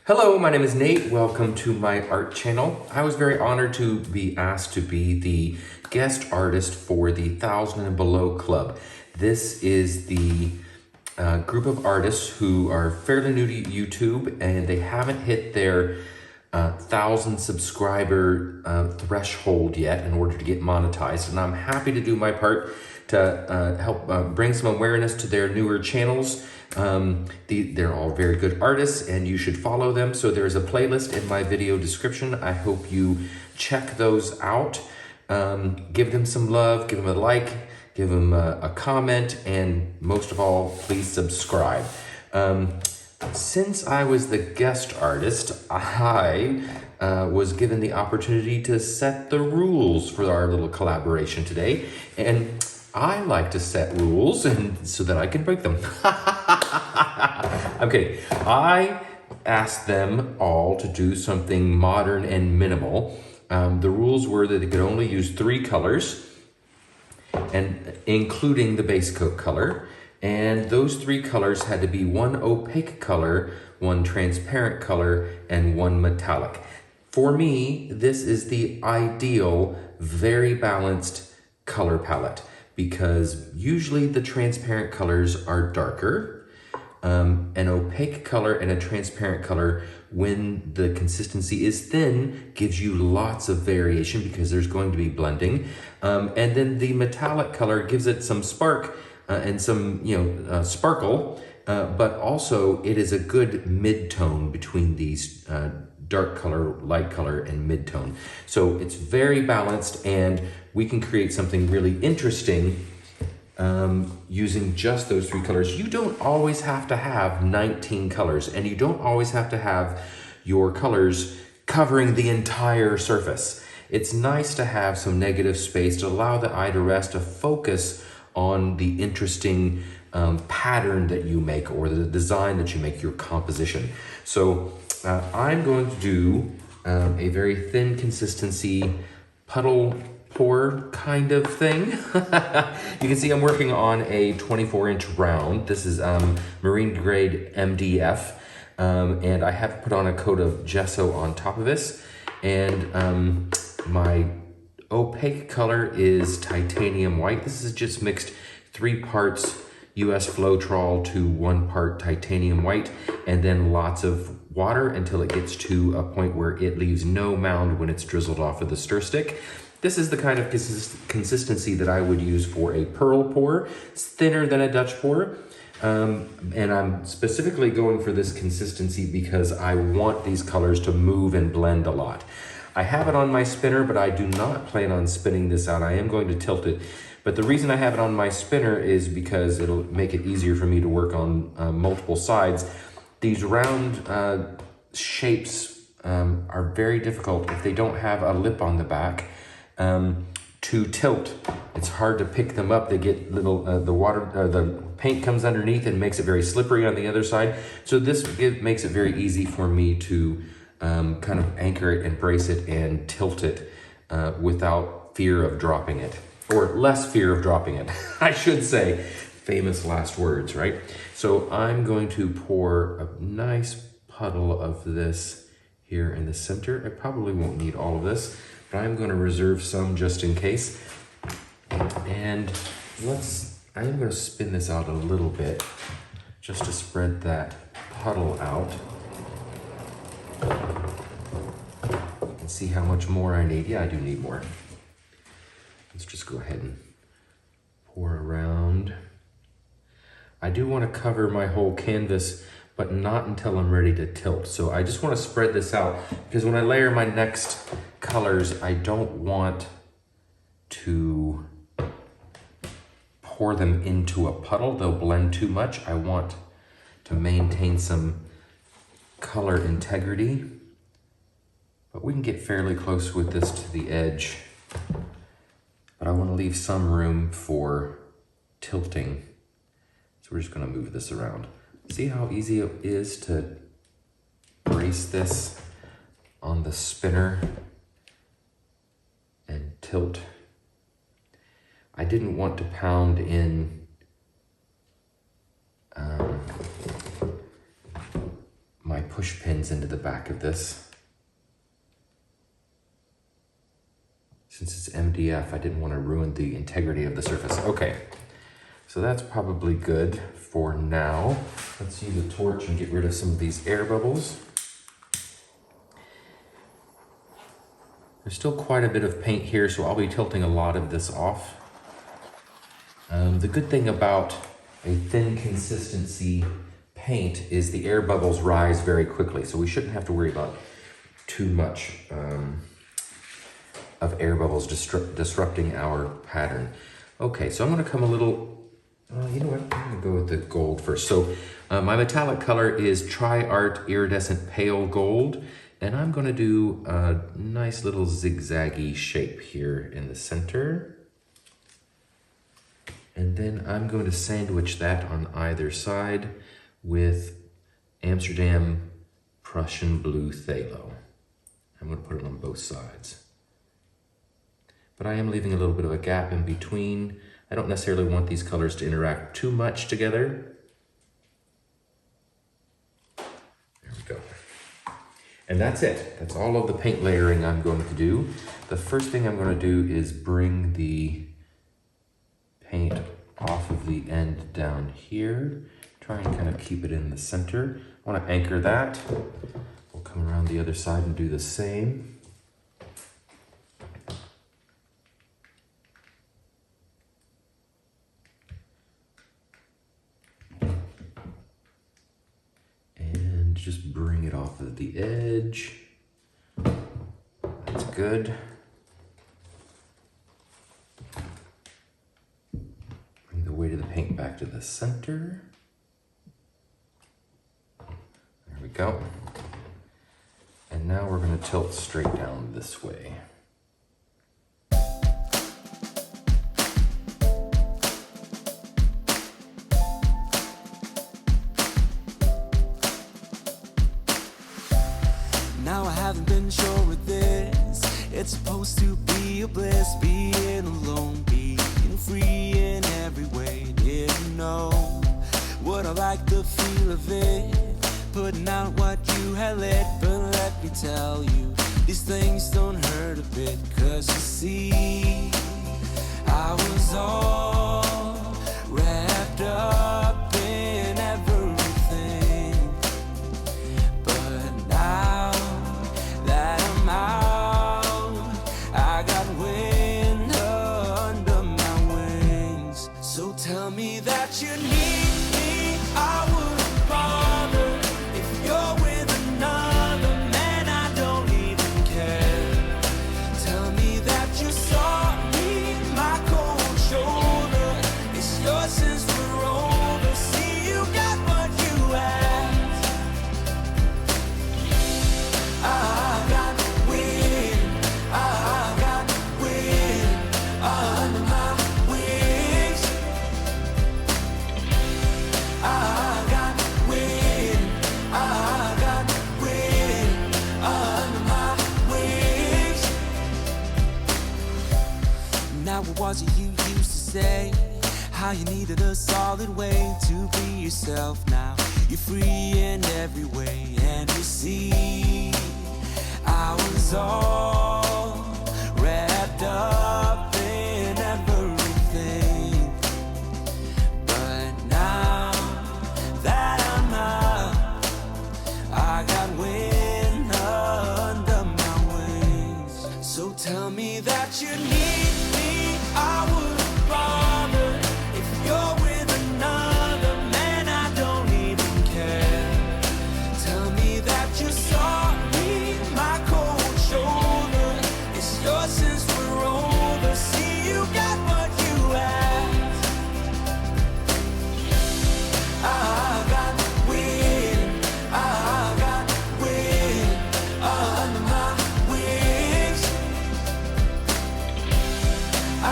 Hello, my name is Nate. Welcome to my art channel. I was very honored to be asked to be the guest artist for the 1000 and Below Club. This is the group of artists who are fairly new to YouTube and they haven't hit their 1000 subscriber threshold yet in order to get monetized. And I'm happy to do my part to help bring some awareness to their newer channels. They're all very good artists and you should follow them. So there's a playlist in my video description. I hope you check those out. Give them some love, give them a like, give them a comment, and most of all, please subscribe. Since I was the guest artist, I was given the opportunity to set the rules for our little collaboration today. And I like to set rules and so that I can break them. I'm kidding. I asked them all to do something modern and minimal. The rules were that they could only use 3 colors, and including the base coat color. And those 3 colors had to be 1 opaque color, 1 transparent color, and 1 metallic. For me, this is the ideal, very balanced color palette, because usually the transparent colors are darker. An opaque color and a transparent color, when the consistency is thin, gives you lots of variation because there's going to be blending. And then the metallic color gives it some spark and some, sparkle, but also it is a good mid-tone between these dark color, light color, and mid-tone. So it's very balanced and we can create something really interesting using just those 3 colors. You don't always have to have 19 colors, and you don't always have to have your colors covering the entire surface. It's nice to have some negative space to allow the eye to rest, to focus on the interesting pattern that you make or the design that you make, your composition. So I'm going to do a very thin consistency puddle pour kind of thing. You can see I'm working on a 24-inch round. This is marine grade MDF, and I have put on a coat of gesso on top of this. And my opaque color is titanium white. This is just mixed 3 parts US Floetrol to 1 part titanium white, and then lots of water until it gets to a point where it leaves no mound when it's drizzled off with the stir stick. This is the kind of consistency that I would use for a pearl pour. It's thinner than a Dutch pour. And I'm specifically going for this consistency because I want these colors to move and blend a lot. I have it on my spinner, but I do not plan on spinning this out. I am going to tilt it. But the reason I have it on my spinner is because it'll make it easier for me to work on multiple sides. These round shapes are very difficult if they don't have a lip on the back. To tilt. It's hard to pick them up. They get little, the paint comes underneath and makes it very slippery on the other side. So this makes it very easy for me to kind of anchor it and brace it and tilt it without fear of dropping it, or less fear of dropping it, I should say. Famous last words, right? So I'm going to pour a nice puddle of this here in the center. I probably won't need all of this, but I'm going to reserve some just in case. And I'm going to spin this out a little bit just to spread that puddle out. You can see how much more I need. Yeah, I do need more. Let's just go ahead and pour around. I do want to cover my whole canvas, but not until I'm ready to tilt. So I just want to spread this out because when I layer my next colors, I don't want to pour them into a puddle. They'll blend too much. I want to maintain some color integrity, but we can get fairly close with this to the edge. But I want to leave some room for tilting. So we're just going to move this around. See how easy it is to brace this on the spinner and tilt. I didn't want to pound in my push pins into the back of this. Since it's MDF, I didn't want to ruin the integrity of the surface. Okay, so that's probably good for now. Let's use a torch and get rid of some of these air bubbles. There's still quite a bit of paint here, so I'll be tilting a lot of this off. The good thing about a thin consistency paint is the air bubbles rise very quickly, so we shouldn't have to worry about too much of air bubbles disrupting our pattern. Okay, so I'm gonna come a little, you know what, I'm gonna go with the gold first. So my metallic color is Tri-Art Iridescent Pale Gold, and I'm gonna do a nice little zigzaggy shape here in the center. And then I'm going to sandwich that on either side with Amsterdam Prussian Blue Phthalo. I'm going to put it on both sides. But I am leaving a little bit of a gap in between. I don't necessarily want these colors to interact too much together. There we go. And that's it. That's all of the paint layering I'm going to do. The first thing I'm going to do is bring the paint off of the end down here. Try and kind of keep it in the center. I want to anchor that. We'll come around the other side and do the same. And just bring it off of the edge. That's good. Weight of the paint back to the center. There we go. And now we're going to tilt straight down this way. Now I haven't been sure with this. It's supposed to be a bliss, being alone, being free in every way. Didn't know would I like the feel of it, putting out what you had lit. But let me tell you, these things don't hurt a bit. Cause you see, I was all wrapped up in everything, but now that I'm out, I got wind under my wings. So tell me that you need me, I wouldn't bother. If you're with another man, I don't even care. Tell me that you're sorry, my cold shoulder is yours since we're older. See, you got what you asked. I got wind, I got wind under my wings. I got wind, I got wind under my wings. Now what was it you used to say? How you needed a solid way to be yourself. Now you're free in every way. And you see, I was all wrapped up in everything, but now that I'm out, I got wind under my wings. So tell me that you need me, I wouldn't bother. If you're with another man, I don't even care. Tell me that you're sorry, my cold shoulder is yours since we're older. See, you got what you asked. I got wind, I got wind under my wings. I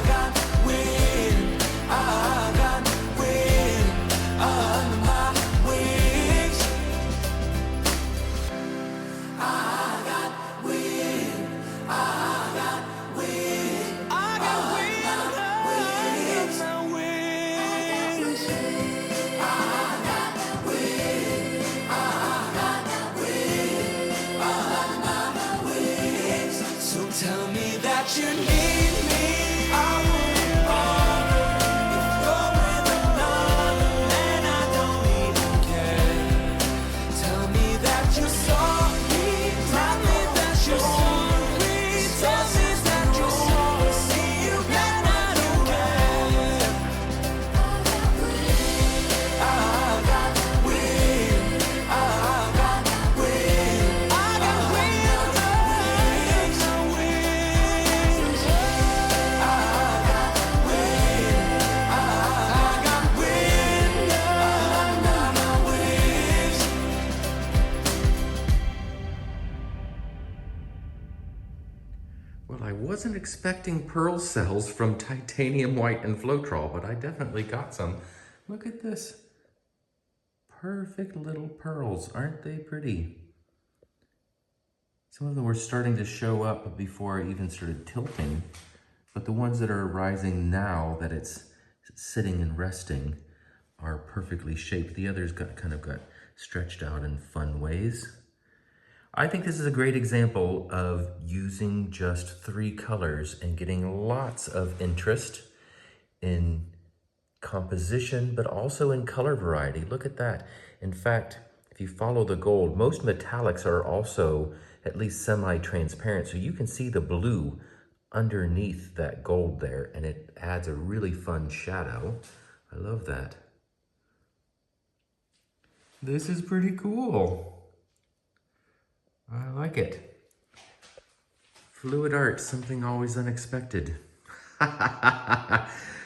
got wind, I that you need me. I won't bother if you're with another man. I don't even care. Tell me that you're sorry. Tell me that you're sorry. Tell me that you're sorry. See you man, I don't care. I got wind. I got wind. I got wind. I got wind. I got wind. I got wind. Well, I wasn't expecting pearl cells from titanium white and Floetrol, but I definitely got some. Look at this. Perfect little pearls. Aren't they pretty? Some of them were starting to show up before I even started tilting, but the ones that are rising now that it's sitting and resting are perfectly shaped. The others kind of got stretched out in fun ways. I think this is a great example of using just 3 colors and getting lots of interest in composition, but also in color variety. Look at that. In fact, if you follow the gold, most metallics are also at least semi-transparent, so you can see the blue underneath that gold there, and it adds a really fun shadow. I love that. This is pretty cool. I like it. Fluid art, something always unexpected.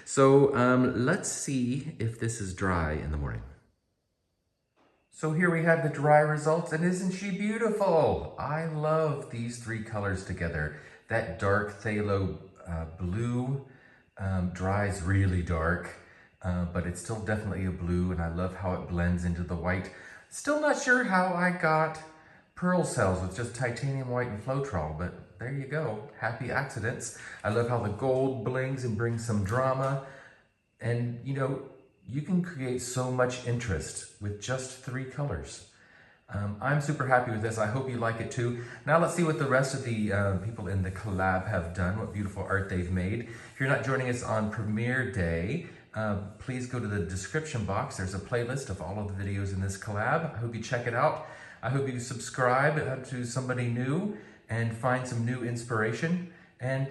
So let's see if this is dry in the morning. So here we have the dry results, and isn't she beautiful? I love these 3 colors together. That dark phthalo blue dries really dark, but it's still definitely a blue, and I love how it blends into the white. Still not sure how I got pearl cells with just titanium white and Floetrol, but there you go. Happy accidents. I love how the gold blings and brings some drama. And you know, you can create so much interest with just 3 colors. I'm super happy with this. I hope you like it too. Now let's see what the rest of the people in the collab have done, what beautiful art they've made. If you're not joining us on premiere day, please go to the description box. There's a playlist of all of the videos in this collab. I hope you check it out. I hope you subscribe to somebody new and find some new inspiration. And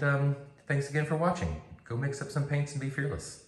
thanks again for watching. Go mix up some paints and be fearless.